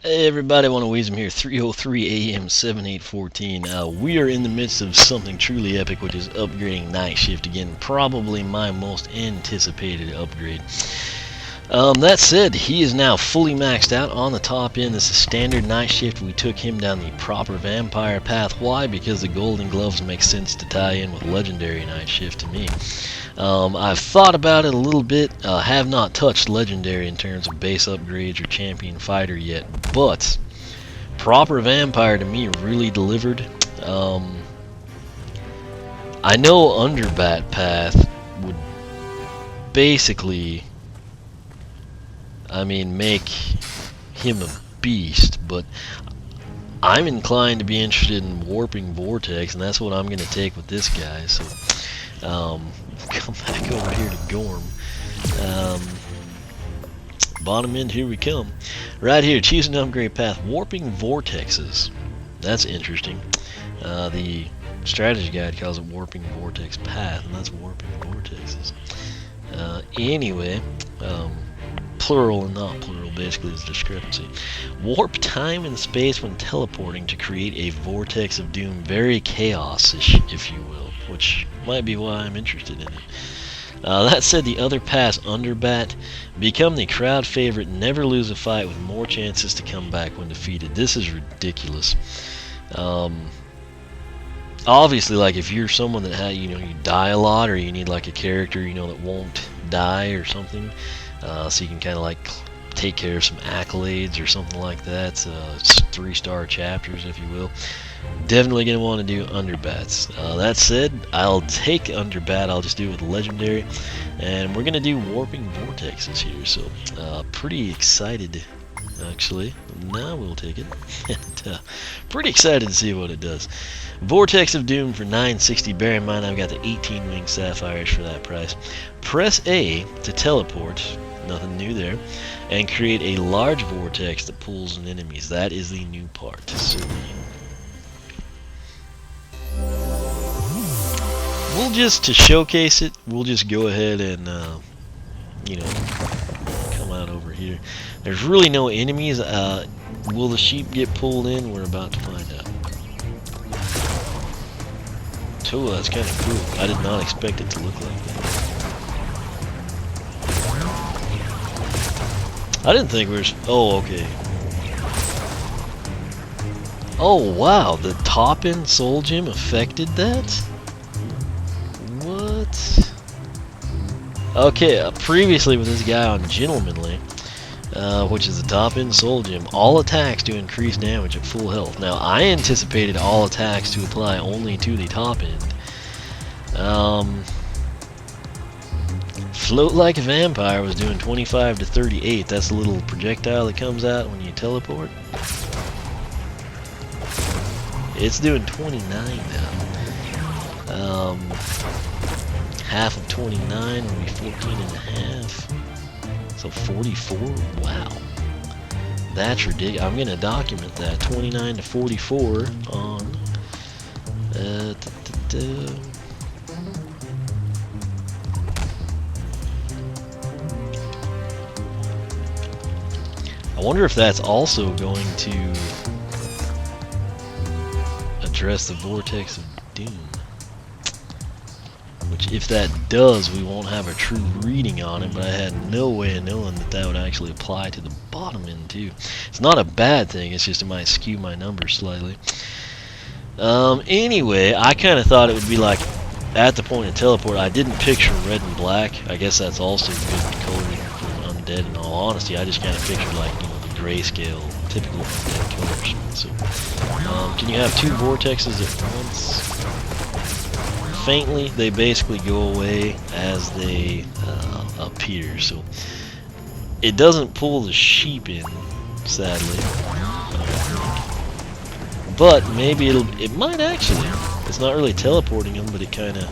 Hey everybody, I want to Weasem here, 3:03 a.m. 7/8/14. We are in the midst of something truly epic, which is upgrading Night Shift again. Probably my most anticipated upgrade. That said, he is now fully maxed out on the top end. This is standard Night Shift. We took him down the proper vampire path. Why? Because the golden gloves make sense to tie in with legendary Night Shift to me. I've thought about it a little bit. Have not touched legendary in terms of base upgrades or champion fighter yet, but proper vampire to me really delivered. I know underbat path would basically, make him a beast, but I'm inclined to be interested in Warping Vortex, and that's what I'm going to take with this guy. So, come back over here to Gorm. Bottom end, here we come. Right here, choose an upgrade path. Warping Vortexes. That's interesting. The strategy guide calls it Warping Vortex Path, and that's Warping Vortexes. Anyway, plural and not plural basically is discrepancy. Warp time and space when teleporting to create a vortex of doom. Very chaos-ish, if you will, which might be why I'm interested in it. That said, the other pass, Underbat, become the crowd favorite, never lose a fight with more chances to come back when defeated. This is ridiculous. Obviously, like if you're someone that you die a lot, or you need like a character that won't die or something, so you can kind of like take care of some accolades or something like that, 3-star chapters if you will, definitely going to want to do underbats. That said, I'll take underbat. I'll just do it with legendary, and we're going to do Warping Vortexes here, so pretty excited actually. Now we'll take it. And, pretty excited to see what it does. Vortex of Doom for $960. Bear in mind I've got the 18-wing Sapphires for that price. Press A to teleport, nothing new there, and create a large vortex that pulls in enemies. That is the new part. So we'll just, to showcase it, we'll just go ahead and come out over here. There's really no enemies. Will the sheep get pulled in? We're about to find out. Oh, that's kind of cool. I did not expect it to look like that. I didn't think we were... Oh, okay. Oh, wow. The top-end soul gem affected that? What? Okay, previously with this guy on Gentlemanly, which is the top-end soul gem, all attacks do increase damage at full health. Now, I anticipated all attacks to apply only to the top end. Float Like a Vampire was doing 25 to 38. That's the little projectile that comes out when you teleport. It's doing 29 now. Half of 29 would be 14 and a half. So 44? Wow. That's ridiculous. I'm going to document that. 29 to 44 on... I wonder if that's also going to address the Vortex of Doom. Which, if that does, we won't have a true reading on it, but I had no way of knowing that that would actually apply to the bottom end too. It's not a bad thing, it's just it might skew my numbers slightly. Anyway, I kind of thought it would be like, at the point of teleport, I didn't picture red and black. I guess that's also good coloring for undead in all honesty. I just kind of pictured like, the grayscale, typical undead colors. So, can you have two vortexes at once? Faintly, they basically go away as they appear, so it doesn't pull the sheep in, sadly. But maybe it might actually. It's not really teleporting him, but it kind of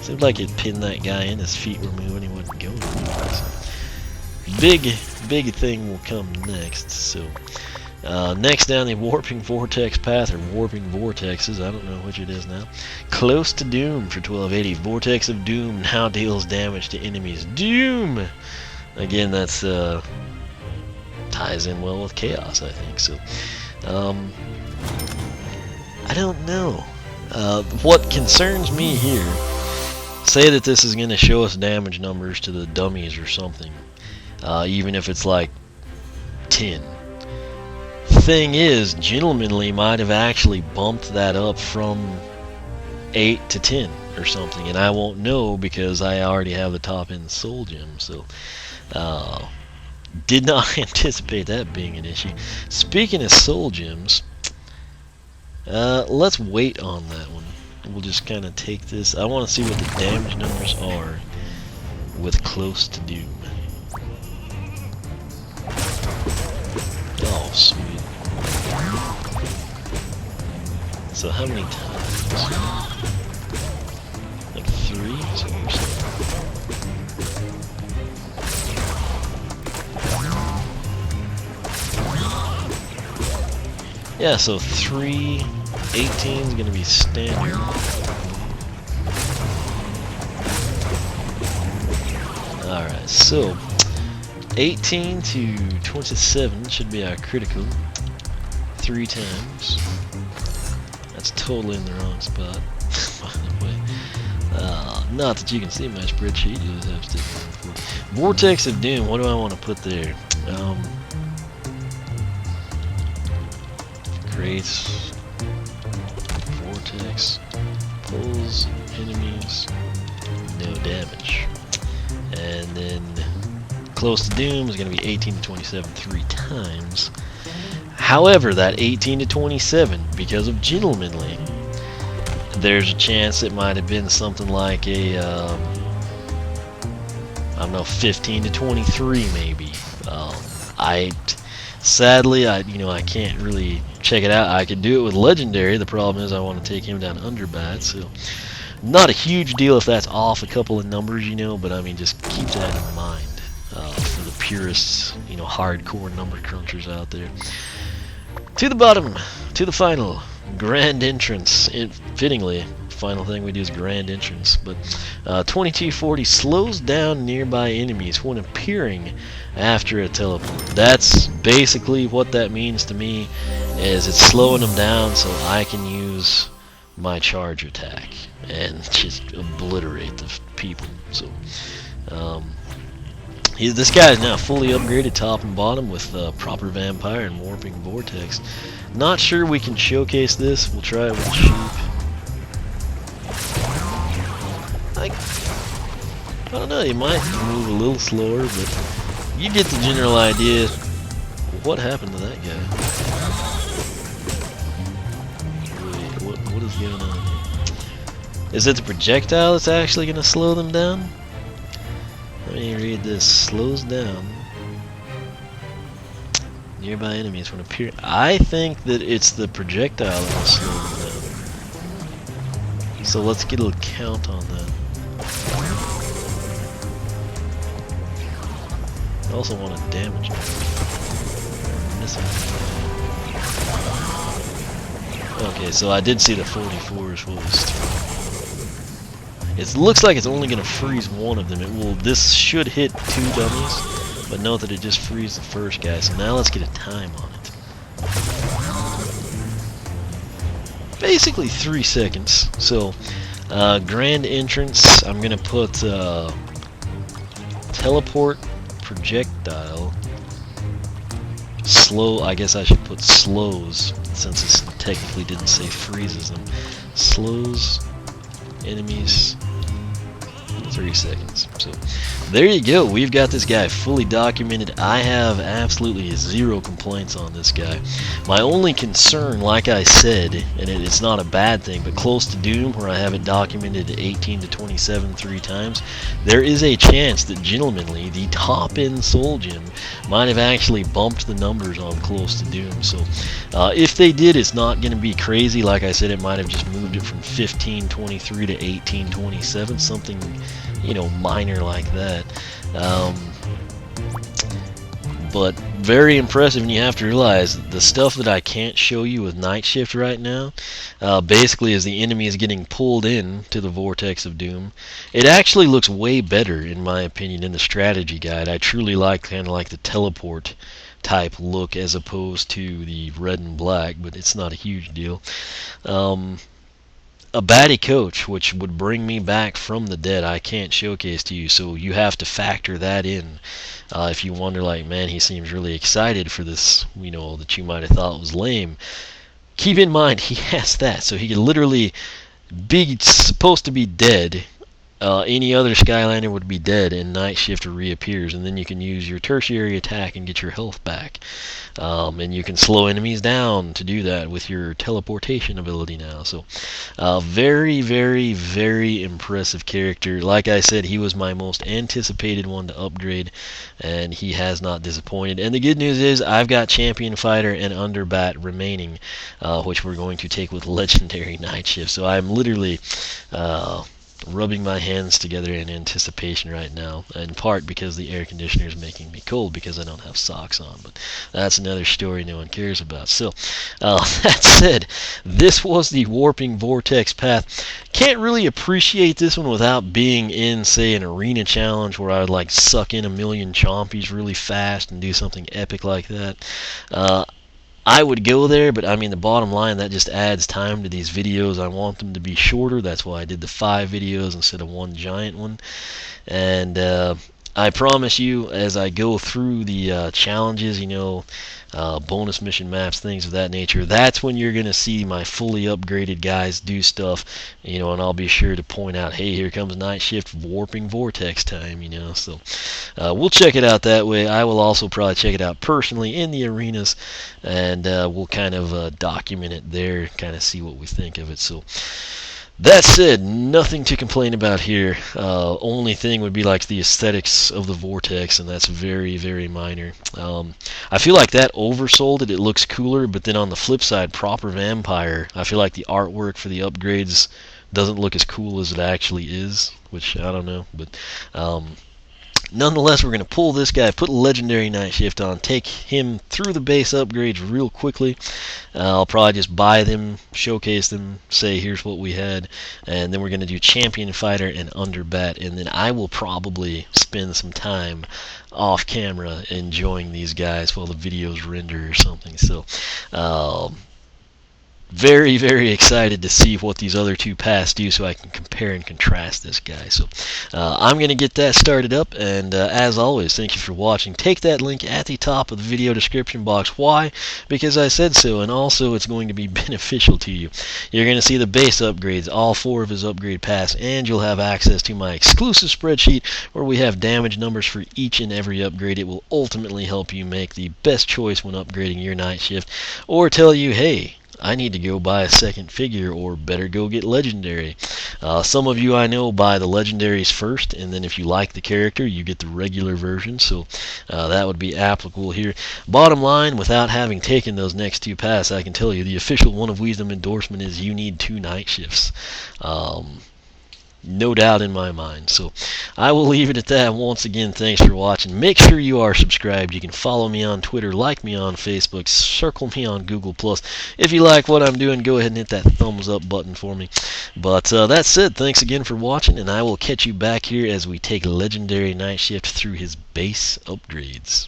seemed like it pinned that guy in. His feet were moving, he wasn't going anywhere. So big thing will come next. So next down the Warping Vortex path, or Warping Vortexes, I don't know which it is now. Close to Doom for $12.80. Vortex of Doom now deals damage to enemies. Doom! Again, that's ties in well with chaos, I think. So, I don't know. What concerns me here, say that this is going to show us damage numbers to the dummies or something, even if it's like 10. Thing is, Gentlemanly might have actually bumped that up from 8 to 10 or something, and I won't know because I already have the top end soul gem. So, did not anticipate that being an issue. Speaking of soul gems, let's wait on that one. We'll just kind of take this. I want to see what the damage numbers are with Close to Doom. Oh, sweet. So how many times? Like 3? Is that what you're saying? Yeah, so 3, 18 is going to be standard. Alright, so 18 to 27 should be our critical 3 times. That's totally in the wrong spot, by the way. Not that you can see my spreadsheet, you just have to stick with it. Vortex of Doom, what do I want to put there? Creates Vortex, pulls enemies, no damage. And then Close to Doom is going to be 18 to 27 3 times. However, that 18 to 27, because of Gentlemanly, there's a chance it might have been something like a, I don't know, 15 to 23 maybe. Sadly, I can't really check it out. I could do it with Legendary. The problem is I want to take him down underbat, so not a huge deal if that's off a couple of numbers, but I mean, just keep that in mind for the purists, hardcore number crunchers out there. To the bottom, to the final, grand entrance. Fittingly, final thing we do is grand entrance. But 2240 slows down nearby enemies when appearing after a teleport. That's basically what that means to me, is it's slowing them down so I can use my charge attack and just obliterate the people. So, this guy is now fully upgraded top and bottom with proper vampire and warping vortex. Not sure we can showcase this. We'll try it with sheep. I don't know, you might move a little slower, but you get the general idea. What happened to that guy? Wait, what is going on here? Is it the projectile that's actually going to slow them down? Let me read this. Slows down nearby enemies when appear. I think that it's the projectile that will slow them down. So let's get a little count on that. I also want to damage them. Okay, so I did see the 44 is what was thrown. It looks like it's only going to freeze one of them. This should hit 2 dummies, but note that it just freezes the first guy. So now let's get a time on it. Basically 3 seconds. So, grand entrance, I'm going to put teleport projectile. Slow, I guess I should put slows, since it technically didn't say freezes them. Slows enemies 3 seconds. So there you go. We've got this guy fully documented. I have absolutely 0 complaints on this guy. My only concern, like I said, and it's not a bad thing, but Close to Doom, where I have it documented 18 to 27 3 times, there is a chance that Gentlemanly, the top end soul gem, might have actually bumped the numbers on Close to Doom. So if they did, it's not going to be crazy. Like I said, it might have just moved it from 1523 to 1827, something minor like that. But very impressive, and you have to realize the stuff that I can't show you with Night Shift right now, basically as the enemy is getting pulled in to the Vortex of Doom, it actually looks way better, in my opinion, in the strategy guide. I truly like kind of like the teleport type look as opposed to the red and black, but it's not a huge deal. Um, a baddie coach, which would bring me back from the dead, I can't showcase to you, so you have to factor that in. If you wonder, like, man, he seems really excited for this, that you might have thought was lame, keep in mind he has that, so he could literally be supposed to be dead. Any other Skylander would be dead, and Night Shift reappears, and then you can use your tertiary attack and get your health back. And you can slow enemies down to do that with your teleportation ability now. So, very, very, very impressive character. Like I said, he was my most anticipated one to upgrade, and he has not disappointed. And the good news is, I've got Champion Fighter and Underbat remaining, which we're going to take with Legendary Night Shift. So I'm literally rubbing my hands together in anticipation right now, in part because the air conditioner is making me cold because I don't have socks on, but that's another story no one cares about. So, that said, this was the Warping Vortex path. Can't really appreciate this one without being in, say, an arena challenge where I would like suck in a million chompies really fast and do something epic like that. I would go there, but I mean, the bottom line, that just adds time to these videos. I want them to be shorter. That's why I did the 5 videos instead of one giant one. And I promise you, as I go through the challenges, bonus mission maps, things of that nature, that's when you're going to see my fully upgraded guys do stuff, and I'll be sure to point out, hey, here comes Night Shift Warping Vortex time, so we'll check it out that way. I will also probably check it out personally in the arenas, and we'll kind of document it there, kind of see what we think of it. So that said, nothing to complain about here. Only thing would be like the aesthetics of the Vortex, and that's very, very minor. I feel like that oversold it. It looks cooler, but then on the flip side, Proper Vampire, I feel like the artwork for the upgrades doesn't look as cool as it actually is, which I don't know, but nonetheless, we're going to pull this guy, put Legendary Night Shift on, take him through the base upgrades real quickly. I'll probably just buy them, showcase them, say here's what we had, and then we're going to do Champion Fighter and Underbat, and then I will probably spend some time off camera enjoying these guys while the videos render or something. So, very, very excited to see what these other two paths do so I can compare and contrast this guy. So I'm going to get that started up, and as always, thank you for watching. Take that link at the top of the video description box. Why? Because I said so, and also it's going to be beneficial to you. You're going to see the base upgrades, all 4 of his upgrade paths, and you'll have access to my exclusive spreadsheet where we have damage numbers for each and every upgrade. It will ultimately help you make the best choice when upgrading your Night Shift, or tell you, hey, I need to go buy a second figure, or better go get Legendary. Some of you I know buy the Legendaries first, and then if you like the character, you get the regular version, so that would be applicable here. Bottom line, without having taken those next 2 paths, I can tell you the official One of Wisdom endorsement is you need 2 Night Shifts. No doubt in my mind. So I will leave it at that. Once again, thanks for watching. Make sure you are subscribed. You can follow me on Twitter, like me on Facebook, circle me on Google+. If you like what I'm doing, go ahead and hit that thumbs up button for me. But that said, thanks again for watching, and I will catch you back here as we take Legendary Night Shift through his base upgrades.